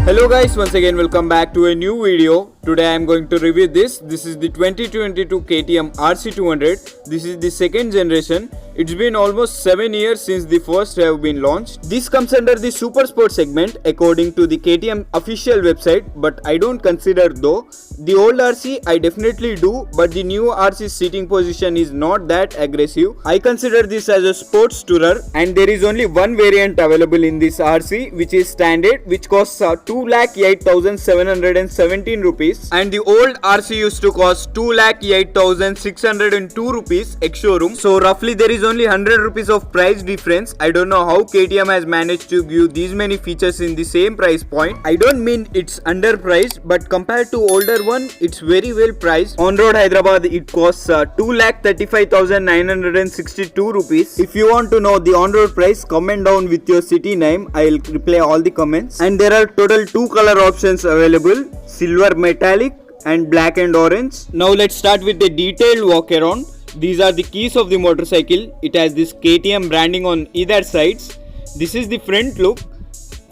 Hello guys, once again welcome back to a new video. Today I am going to review this. This is the 2022 KTM RC200. This is the second generation. It's been almost 7 years since the first have been launched. This comes under the super sport segment according to the KTM official website, but I don't consider though. The old RC I definitely do, but the new RC seating position is not that aggressive. I consider this as a sports tourer, and there is only one variant available in this RC, which is standard, which costs 2,08,717 rupees, and the old RC used to cost 2,08,602 rupees ex showroom. So roughly there is only 100 rupees of price difference. I don't know how KTM has managed to give these many features in the same price point. I don't mean it's underpriced, but compared to older one, it's very well priced. On road Hyderabad, it costs 2,35,962 rupees. If you want to know the on road price, comment down with your city name. I'll reply all the comments. And there are total 2 color options available: silver metallic and black and orange. Now let's start with the detailed walk around. These are the keys of the motorcycle. It has this KTM branding on either sides. This is the front look.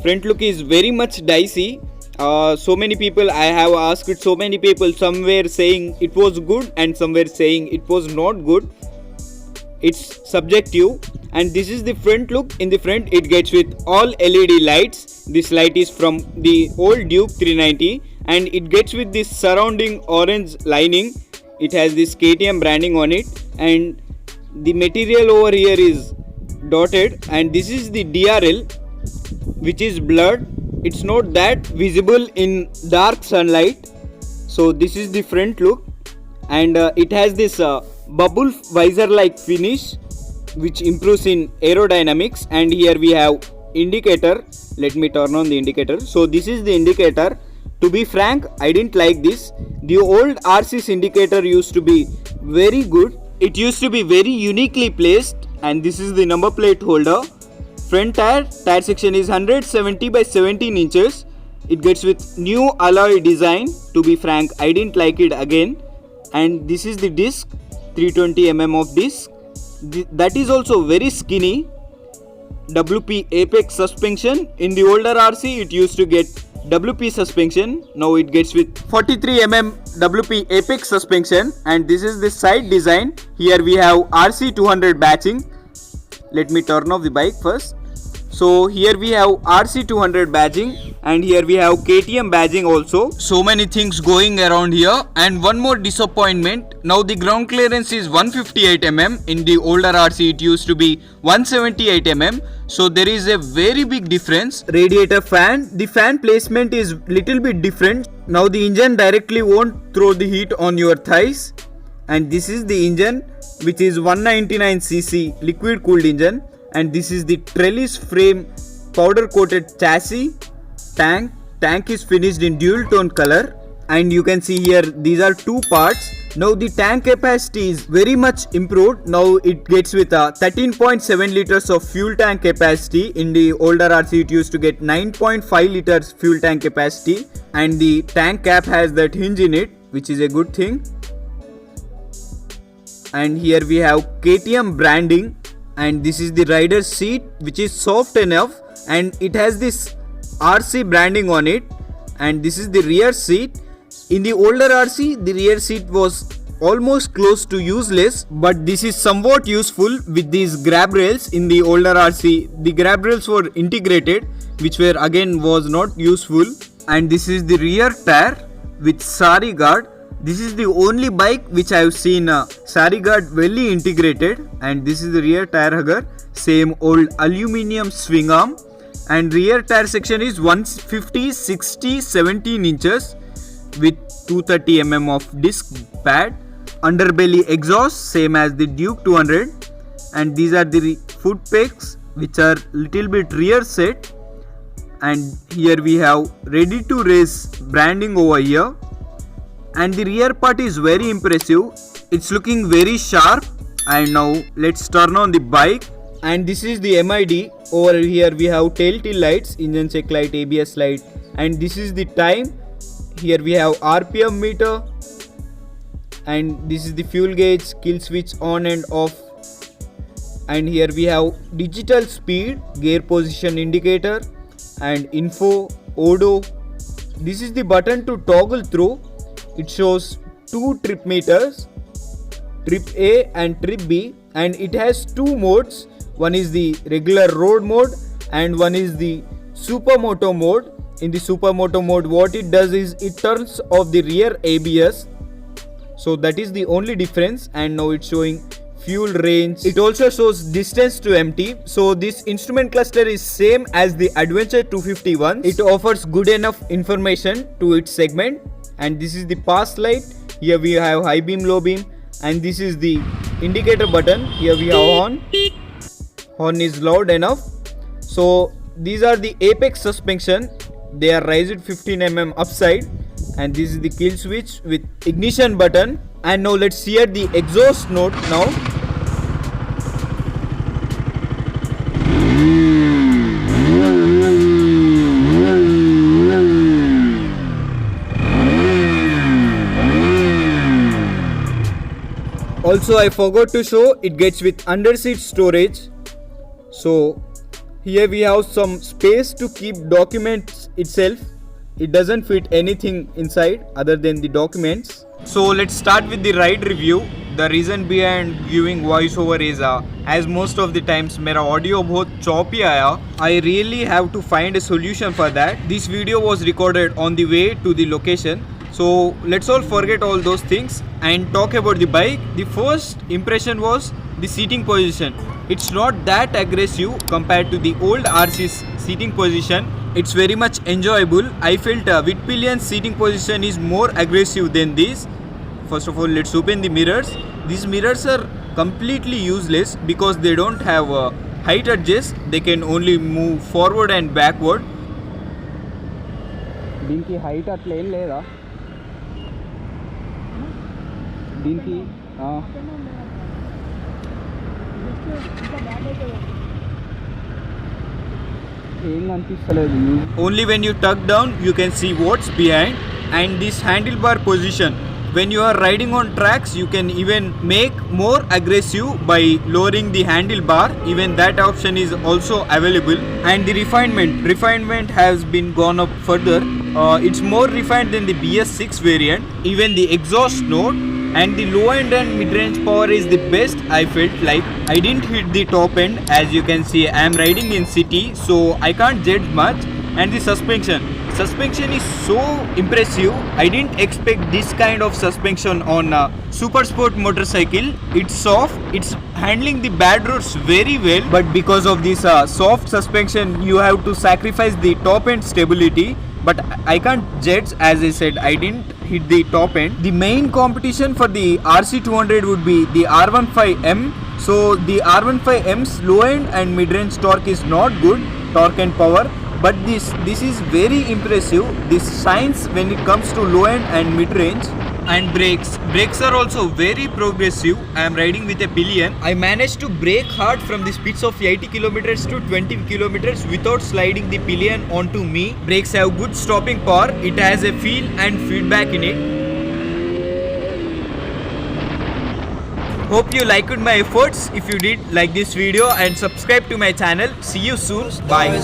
Front look is very much dicey. So many people, I have asked so many people, somewhere saying it was good and somewhere saying it was not good. It's subjective. And this is the front look. In the front it gets with all LED lights. This light is from the old Duke 390, and it gets with this surrounding orange lining. It has this KTM branding on it, and the material over here is dotted, and this is the DRL, which is blurred. It's not that visible in dark sunlight. So this is the front look, and it has this bubble visor like finish, which improves in aerodynamics. And here we have indicator. Let me turn on the indicator. So this is the indicator. To be frank, I didn't like this. The old RC's indicator used to be very good. It used to be very uniquely placed, and this is the number plate holder. Front tire section is 170 by 17 inches. It gets with new alloy design. To be frank, I didn't like it again. And this is the disc, 320 mm of disc. That is also very skinny. WP Apex suspension. In the older RC, it used to get WP suspension. Now it gets with 43 mm WP Apex suspension, and this is the side design. Here we have RC200 badging. Let me turn off the bike first. So here we have RC200 badging, and here we have KTM badging also. So many things going around here. And one more disappointment. Now the ground clearance is 158 mm. In the older RC it used to be 178 mm. So there is a very big difference. Radiator fan. The fan placement is little bit different. Now the engine directly won't throw the heat on your thighs. And this is the engine, which is 199cc liquid cooled engine. And this is the trellis frame powder coated chassis. Tank is finished in dual tone color, and you can see here these are 2 parts. Now the tank capacity is very much improved. Now it gets with 13.7 liters of fuel tank capacity. In the older RC it used to get 9.5 liters fuel tank capacity, and the tank cap has that hinge in it, which is a good thing. And here we have KTM branding, and this is the rider's seat, which is soft enough, and it has this RC branding on it. And this is the rear seat. In the older RC, the rear seat was almost close to useless, but this is somewhat useful with these grab rails. In the older RC, the grab rails were integrated, which were again was not useful. And this is the rear tire with sari guard. This is the only bike which I have seen sari guard well integrated. And this is the rear tire hugger, same old aluminium swing arm. And rear tire section is 150, 60, 17 inches with 230 mm of disc pad. Underbelly exhaust, same as the Duke 200. And these are the foot pegs, which are little bit rear set. And here we have ready to race branding over here. And the rear part is very impressive. It's looking very sharp. And now let's turn on the bike. And this is the MID. Over here we have tail lights, engine check light, ABS light, and this is the time. Here we have RPM meter, and this is the fuel gauge, kill switch on and off. And here we have digital speed, gear position indicator, and info, odo, this is the button to toggle through. It shows 2 trip meters, trip A and trip B, and it has 2 modes. One is the regular road mode and one is the supermoto mode. In the supermoto mode, what it does is it turns off the rear ABS. So that is the only difference, and now it's showing fuel range. It also shows distance to empty. So this instrument cluster is same as the Adventure 251. It offers good enough information to its segment. And this is the pass light. Here we have high beam, low beam, and this is the indicator button. Here we have horn. Horn is loud enough. So these are the apex suspension. They are raised 15 mm upside, and this is the kill switch with ignition button. And now let's hear the exhaust note now. Also, I forgot to show, it gets with under-seat storage. So here we have some space to keep documents itself. It doesn't fit anything inside other than the documents. So let's start with the ride review. The reason behind giving voiceover is as most of the times मेरा audio बहुत choppy आया. I really have to find a solution for that. This video was recorded on the way to the location. So let's all forget all those things and talk about the bike. The first impression was the seating position. It's not that aggressive compared to the old RC's seating position. It's very much enjoyable. I felt with pillion seating position is more aggressive than this. First of all, let's open the mirrors. These mirrors are completely useless because they don't have height adjust. They can only move forward and backward. దీనికి height అట్లా ఏం లేదా దీనికి Only when you tuck down you can see what's behind. And this handlebar position, when you are riding on tracks, you can even make more aggressive by lowering the handlebar. Even that option is also available. And the refinement has been gone up further. It's more refined than the BS6 variant. Even the exhaust note and the low end and mid range power is the best. I felt like I didn't hit the top end. As you can see, I am riding in city, so I can't judge much. And the suspension is so impressive. I didn't expect this kind of suspension on a super sport motorcycle. It's soft, it's handling the bad roads very well, but because of this soft suspension you have to sacrifice the top end stability. But I can't judge, as I said, I didn't hit the top end. The main competition for the RC200 would be the R15M. So the R15M's low end and mid range torque is not good, torque and power. But this is very impressive. This shines when it comes to low end and mid range. And brakes are also very progressive. I am riding with a pillion. I managed to brake hard from the speeds of 80 kilometers to 20 kilometers without sliding the pillion onto me. Brakes have good stopping power. It has a feel and feedback in it. Hope you liked my efforts. If you did, like this video and subscribe to my channel. See you soon. Bye.